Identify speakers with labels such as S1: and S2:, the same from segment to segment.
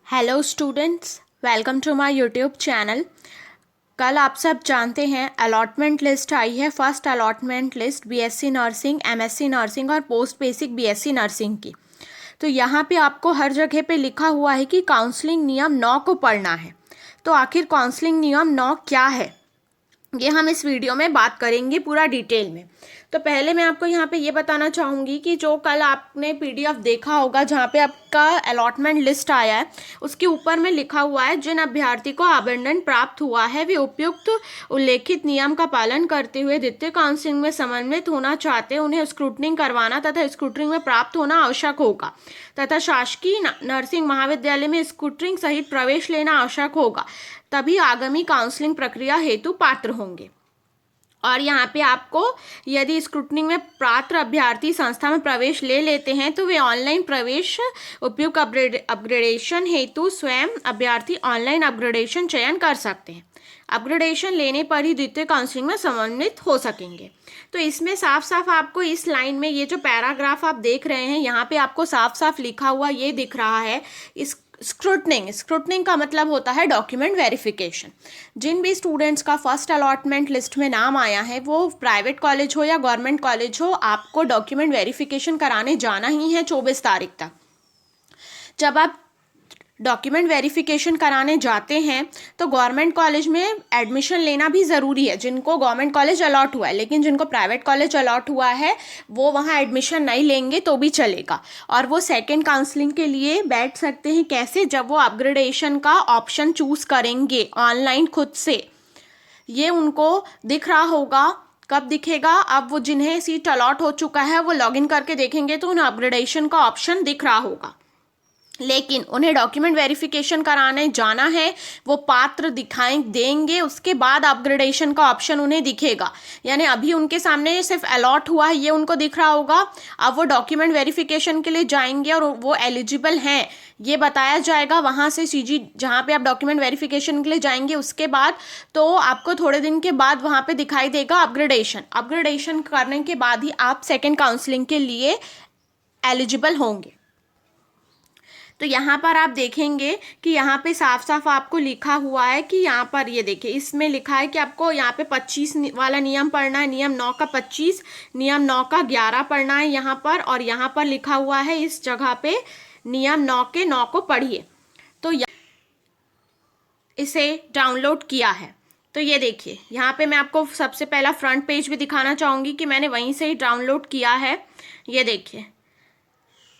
S1: Hello students, welcome to my YouTube channel. कल आप सब जानते हैं अलॉटमेंट लिस्ट आई है। First allotment list BSc nursing, MSc nursing और पोस्ट बेसिक बीएससी नर्सिंग की। तो यहाँ पे आपको हर जगह पे लिखा हुआ है कि काउंसलिंग नियम 9 को पढ़ना है। तो आखिर काउंसलिंग नियम 9 क्या है, ये हम इस वीडियो में बात करेंगे पूरा डिटेल में। तो पहले मैं आपको यहाँ पे ये बताना चाहूँगी कि जो कल आपने पीडीएफ देखा होगा जहाँ पे आपका अलॉटमेंट लिस्ट आया है, उसके ऊपर में लिखा हुआ है जिन अभ्यर्थी को आवंटन प्राप्त हुआ है वे उपयुक्त उल्लेखित नियम का पालन करते हुए द्वितीय काउंसलिंग में समन्वित होना चाहते हैं, उन्हें स्क्रूटनिंग करवाना तथा स्क्रूटनिंग में प्राप्त होना आवश्यक होगा तथा शासकीय नर्सिंग महाविद्यालय में स्क्रूटनिंग सहित प्रवेश लेना आवश्यक होगा, तभी आगामी काउंसलिंग प्रक्रिया हेतु पात्र होंगे। और यहाँ पे आपको यदि स्क्रूटनिंग में पात्र अभ्यर्थी संस्था में प्रवेश ले लेते हैं तो वे ऑनलाइन प्रवेश उपयुक्त अपग्रेडेशन हेतु स्वयं अभ्यर्थी ऑनलाइन अपग्रेडेशन चयन कर सकते हैं। अपग्रेडेशन लेने पर ही द्वितीय काउंसलिंग में समन्वित हो सकेंगे। तो इसमें साफ साफ आपको इस लाइन में ये जो पैराग्राफ आप देख रहे हैं यहाँ पे आपको साफ साफ लिखा हुआ ये दिख रहा है। इस स्क्रूटनिंग का मतलब होता है डॉक्यूमेंट वेरिफिकेशन। जिन भी स्टूडेंट्स का फर्स्ट अलॉटमेंट लिस्ट में नाम आया है, वो प्राइवेट कॉलेज हो या गवर्नमेंट कॉलेज हो, आपको डॉक्यूमेंट वेरिफिकेशन कराने जाना ही है 24 तारीख तक। जब आप डॉक्यूमेंट वेरिफिकेशन कराने जाते हैं तो गवर्नमेंट कॉलेज में एडमिशन लेना भी ज़रूरी है। जिनको गवर्नमेंट कॉलेज अलॉट हुआ है, लेकिन जिनको प्राइवेट कॉलेज अलॉट हुआ है वो वहाँ एडमिशन नहीं लेंगे तो भी चलेगा, और वो सेकंड काउंसलिंग के लिए बैठ सकते हैं। कैसे? जब वो अपग्रेडेशन का ऑप्शन चूज़ करेंगे ऑनलाइन खुद से। ये उनको दिख रहा होगा। कब दिखेगा? अब वो जिन्हें सीट अलॉट हो चुका है वो लॉगिन करके देखेंगे तो उन्हें अपग्रेडेशन का ऑप्शन दिख रहा होगा। लेकिन उन्हें डॉक्यूमेंट वेरिफिकेशन कराने जाना है, वो पात्र दिखाएं देंगे, उसके बाद अपग्रेडेशन का ऑप्शन उन्हें दिखेगा। यानी अभी उनके सामने सिर्फ अलॉट हुआ है ये उनको दिख रहा होगा। अब वो डॉक्यूमेंट वेरिफिकेशन के लिए जाएंगे और वो एलिजिबल हैं ये बताया जाएगा वहाँ से सीजी, जहाँ पे आप डॉक्यूमेंट वेरिफिकेशन के लिए जाएंगे। उसके बाद तो आपको थोड़े दिन के बाद वहाँ पे दिखाई देगा अपग्रेडेशन करने के बाद ही आप सेकेंड काउंसलिंग के लिए एलिजिबल होंगे। तो यहाँ पर आप देखेंगे कि यहाँ पे साफ साफ आपको लिखा हुआ है कि यहाँ पर ये देखिए, इसमें लिखा है कि आपको यहाँ पे 25 वाला नियम पढ़ना है, नियम 9 का 25, नियम 9 का 11 पढ़ना है यहाँ पर। और यहाँ पर लिखा हुआ है इस जगह पे नियम 9 के 9 को पढ़िए। तो इसे डाउनलोड किया है। तो ये देखिए यहाँ पे मैं आपको सबसे पहला फ्रंट पेज भी दिखाना चाहूँगी कि मैंने वहीं से ही डाउनलोड किया है। ये देखिए,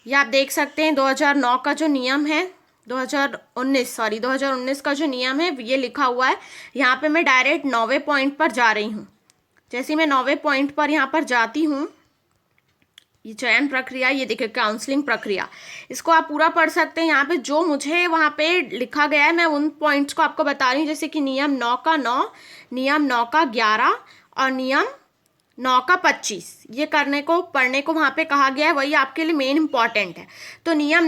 S1: ये आप देख सकते हैं 2009 का जो नियम है, 2019 का जो नियम है ये लिखा हुआ है। यहाँ पे मैं डायरेक्ट 9वें पॉइंट पर जा रही हूँ। जैसे मैं 9वें पॉइंट पर यहाँ पर जाती हूँ, ये चयन प्रक्रिया, ये देखिए काउंसलिंग प्रक्रिया, इसको आप पूरा पढ़ सकते हैं। यहाँ पे जो मुझे वहाँ पे लिखा गया है मैं उन पॉइंट्स को आपको बता रही हूँ। जैसे कि नियम 9 का 9, नियम 9 का 11 और नियम 9 का 25, ये करने को पढ़ने को वहाँ पे कहा गया है, वही आपके लिए मेन इंपॉर्टेंट है। तो नियम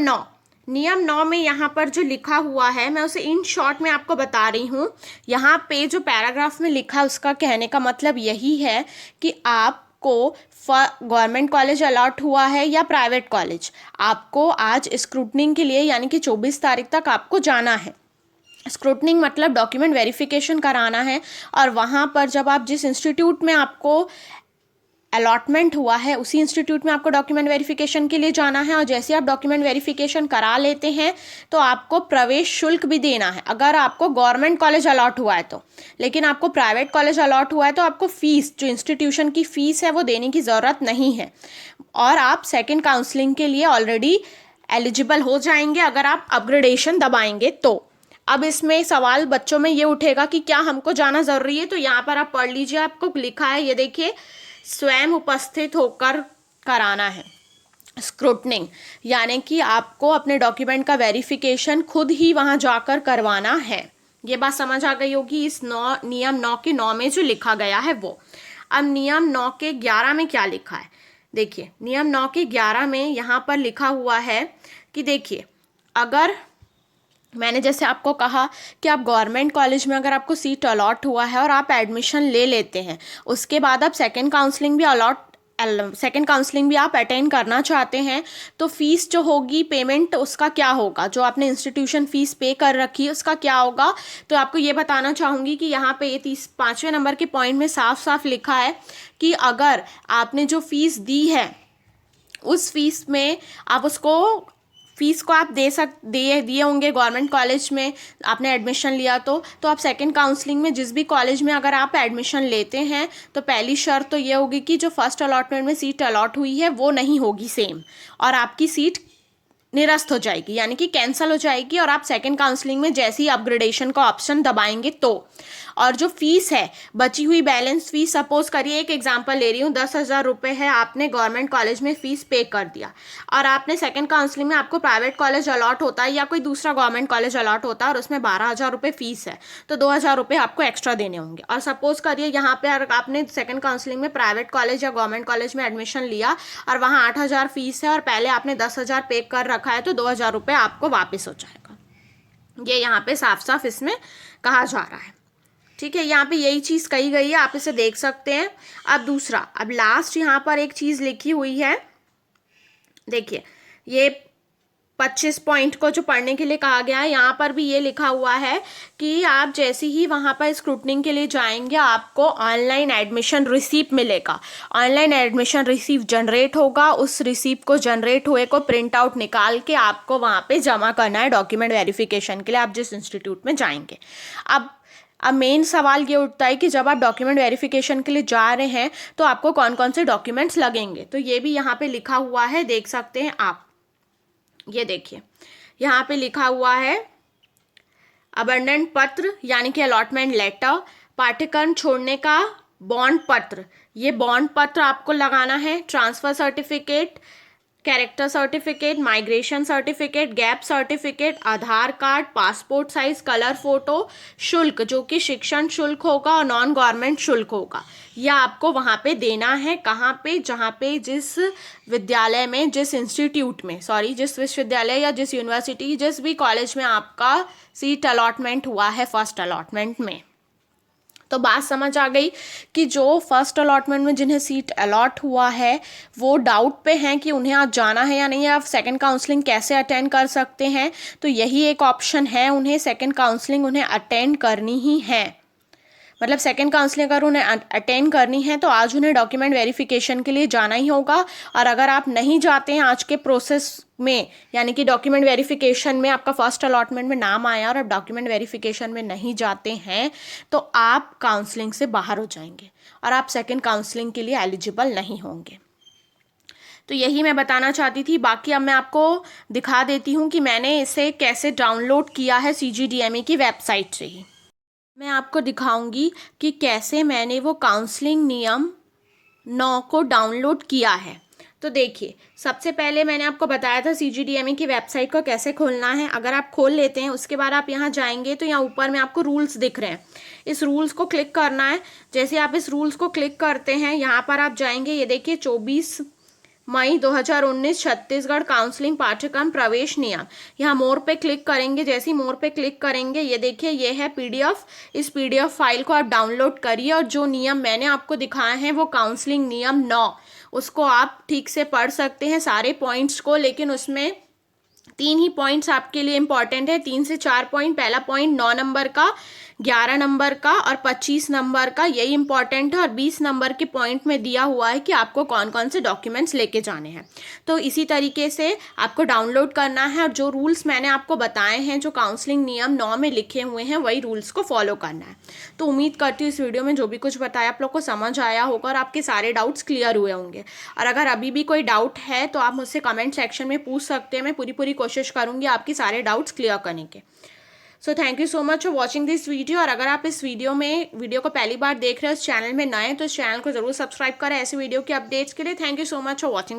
S1: 9 में यहाँ पर जो लिखा हुआ है मैं उसे इन शॉर्ट में आपको बता रही हूँ। यहाँ पे जो पैराग्राफ में लिखा है उसका कहने का मतलब यही है कि आपको गवर्नमेंट कॉलेज अलॉट हुआ है या प्राइवेट कॉलेज, आपको आज स्क्रूटनिंग के लिए यानी कि 24 तारीख तक आपको जाना है। स्क्रूटनिंग मतलब डॉक्यूमेंट वेरिफिकेशन कराना है, और वहाँ पर जब आप जिस इंस्टीट्यूट में आपको अलॉटमेंट हुआ है उसी इंस्टीट्यूट में आपको डॉक्यूमेंट वेरिफिकेशन के लिए जाना है। और जैसे आप डॉक्यूमेंट वेरिफिकेशन करा लेते हैं तो आपको प्रवेश शुल्क भी देना है, अगर आपको गवर्नमेंट कॉलेज अलॉट हुआ है तो। लेकिन आपको प्राइवेट कॉलेज अलॉट हुआ है तो आपको फीस, जो इंस्टीट्यूशन की फ़ीस है, वो देने की ज़रूरत नहीं है, और आप सेकेंड काउंसलिंग के लिए ऑलरेडी एलिजिबल हो जाएंगे अगर आप अपग्रेडेशन दबाएंगे तो। अब इसमें सवाल बच्चों में ये उठेगा कि क्या हमको जाना ज़रूरी है? तो यहाँ पर आप पढ़ लीजिए, आपको लिखा है, ये देखिए, स्वयं उपस्थित होकर कराना है स्क्रूटनिंग, यानी कि आपको अपने डॉक्यूमेंट का वेरिफिकेशन खुद ही वहाँ जाकर करवाना है। ये बात समझ आ गई होगी इस नियम 9 के 9 में जो लिखा गया है वो। अब नियम 9 के 11 में क्या लिखा है देखिए। नियम 9 के 11 में यहाँ पर लिखा हुआ है कि देखिए, अगर मैंने जैसे आपको कहा कि आप गवर्नमेंट कॉलेज में अगर आपको सीट अलॉट हुआ है और आप एडमिशन ले लेते हैं, उसके बाद आप सेकेंड काउंसलिंग भी सेकेंड काउंसलिंग भी आप अटेंड करना चाहते हैं तो फीस जो होगी, पेमेंट उसका क्या होगा, जो आपने इंस्टीट्यूशन फीस पे कर रखी है उसका क्या होगा। तो आपको ये बताना चाहूँगी कि यहाँ पे ये 5वें नंबर के पॉइंट में साफ साफ लिखा है कि अगर आपने जो फीस दी है उस फीस में आप उसको फीस को आप दिए होंगे गवर्नमेंट कॉलेज में आपने एडमिशन लिया तो आप सेकंड काउंसलिंग में जिस भी कॉलेज में अगर आप एडमिशन लेते हैं तो पहली शर्त तो ये होगी कि जो फर्स्ट अलॉटमेंट में सीट अलॉट हुई है वो नहीं होगी सेम, और आपकी सीट निरस्त हो जाएगी, यानी कि कैंसिल हो जाएगी, और आप सेकंड काउंसलिंग में जैसे ही अपग्रेडेशन का ऑप्शन दबाएंगे तो। और जो फीस है, बची हुई बैलेंस फीस, सपोज करिए एक एग्जांपल ले रही हूँ, 10,000 रुपये है, आपने गवर्नमेंट कॉलेज में फीस पे कर दिया और आपने सेकंड काउंसलिंग में आपको प्राइवेट कॉलेज अलॉट होता है या कोई दूसरा गवर्नमेंट कॉलेज अलॉट होता है और उसमें 12,000 रुपये फीस है, तो 2,000 रुपये आपको एक्स्ट्रा देने होंगे। और सपोज करिए यहाँ पे आपने सेकंड काउंसलिंग में प्राइवेट कॉलेज या गवर्नमेंट कॉलेज में एडमिशन लिया और वहाँ 8,000 फीस है और पहले आपने 10,000 पे कर रखा है, तो 2,000 रुपये आपको वापस हो जाएगा। ये यहाँ पे साफ साफ इसमें कहा जा रहा है, ठीक है। यहाँ पे यही चीज़ कही गई है, आप इसे देख सकते हैं। अब दूसरा, अब लास्ट यहाँ पर एक चीज़ लिखी हुई है, देखिए ये 25 पॉइंट को जो पढ़ने के लिए कहा गया है, यहाँ पर भी ये लिखा हुआ है कि आप जैसे ही वहाँ पर स्क्रूटनिंग के लिए जाएंगे आपको ऑनलाइन एडमिशन रिसीप्ट मिलेगा। ऑनलाइन एडमिशन रिसीप्ट जनरेट होगा, उस रिसीप्ट को जनरेट हुए को प्रिंट आउट निकाल के आपको वहाँ पे जमा करना है डॉक्यूमेंट वेरिफिकेशन के लिए, आप जिस इंस्टीट्यूट में जाएंगे। अब मेन सवाल ये उठता है कि जब आप डॉक्यूमेंट वेरिफिकेशन के लिए जा रहे हैं तो आपको कौन कौन से डॉक्यूमेंट्स लगेंगे, तो ये भी यहाँ पे लिखा हुआ है, देख सकते हैं आप। ये देखिए यहाँ पे लिखा हुआ है अबंडेंट पत्र यानी कि अलॉटमेंट लेटर, पाठ्यक्रम छोड़ने का बॉन्ड पत्र, ये बॉन्ड पत्र आपको लगाना है, transfer certificate, character certificate, migration certificate, gap certificate, Aadhaar card, passport size colour photo, शुल्क जो कि शिक्षण शुल्क होगा और नॉन गवर्नमेंट शुल्क होगा, यह आपको वहाँ पे देना है। कहाँ पे, जहाँ पे जिस विद्यालय में, जिस इंस्टीट्यूट में, सॉरी जिस विश्वविद्यालय या जिस यूनिवर्सिटी, जिस भी कॉलेज में आपका सीट अलॉटमेंट हुआ है फर्स्ट अलॉटमेंट में। तो बात समझ आ गई कि जो फर्स्ट अलॉटमेंट में जिन्हें सीट अलॉट हुआ है वो डाउट पे हैं कि उन्हें आज जाना है या नहीं, आप सेकंड काउंसलिंग कैसे अटेंड कर सकते हैं, तो यही एक ऑप्शन है, उन्हें सेकंड काउंसलिंग उन्हें अटेंड करनी ही है। मतलब सेकंड काउंसलिंग अगर उन्हें अटेंड करनी है तो आज उन्हें डॉक्यूमेंट वेरिफिकेशन के लिए जाना ही होगा। और अगर आप नहीं जाते हैं आज के प्रोसेस में, यानी कि डॉक्यूमेंट वेरिफिकेशन में आपका फर्स्ट अलॉटमेंट में नाम आया और आप डॉक्यूमेंट वेरिफिकेशन में नहीं जाते हैं तो आप काउंसलिंग से बाहर हो जाएंगे और आप सेकंड काउंसलिंग के लिए एलिजिबल नहीं होंगे। तो यही मैं बताना चाहती थी। बाकी अब मैं आपको दिखा देती हूँ कि मैंने इसे कैसे डाउनलोड किया है CGDME की वेबसाइट से ही। मैं आपको दिखाऊंगी कि कैसे मैंने वो काउंसलिंग नियम 9 को डाउनलोड किया है। तो देखिए, सबसे पहले मैंने आपको बताया था CGDME की वेबसाइट को कैसे खोलना है। अगर आप खोल लेते हैं उसके बाद आप यहाँ जाएंगे तो यहाँ ऊपर में आपको रूल्स दिख रहे हैं, इस रूल्स को क्लिक करना है। जैसे आप इस रूल्स को क्लिक करते हैं यहाँ पर आप जाएंगे, ये देखिए 24 मई 2019 छत्तीसगढ़ काउंसलिंग पाठ्यक्रम प्रवेश नियम, यहाँ मोर पे क्लिक करेंगे। जैसे ही मोर पे क्लिक करेंगे ये देखिए ये है PDF, इस PDF फाइल को आप डाउनलोड करिए और जो नियम मैंने आपको दिखाए हैं वो काउंसलिंग नियम 9, उसको आप ठीक से पढ़ सकते हैं सारे पॉइंट्स को, लेकिन उसमें 3 ही पॉइंट्स आपके लिए इंपॉर्टेंट है, 3 से 4 पॉइंट। पहला पॉइंट 9 नंबर का, 11 नंबर का और 25 नंबर का, यही इंपॉर्टेंट है। और 20 नंबर के पॉइंट में दिया हुआ है कि आपको कौन कौन से डॉक्यूमेंट्स लेके जाने हैं। तो इसी तरीके से आपको डाउनलोड करना है और जो रूल्स मैंने आपको बताए हैं, जो काउंसलिंग नियम 9 में लिखे हुए हैं, वही रूल्स को फॉलो करना है। तो उम्मीद करती हूँ इस वीडियो में जो भी कुछ बताया आप लोग को समझ आया होगा और आपके सारे डाउट्स क्लियर हुए होंगे। और अगर अभी भी कोई डाउट है तो आप मुझसे कमेंट सेक्शन में पूछ सकते हैं, मैं पूरी कोशिश करूँगी आपकी सारे डाउट्स क्लियर करने के। So thank you so much for watching this video. और अगर आप इस वीडियो को पहली बार देख रहे हो, इस चैनल में नए, तो इस चैनल को जरूर सब्सक्राइब करें ऐसे वीडियो के अपडेट्स के लिए। Thank you so much for watching.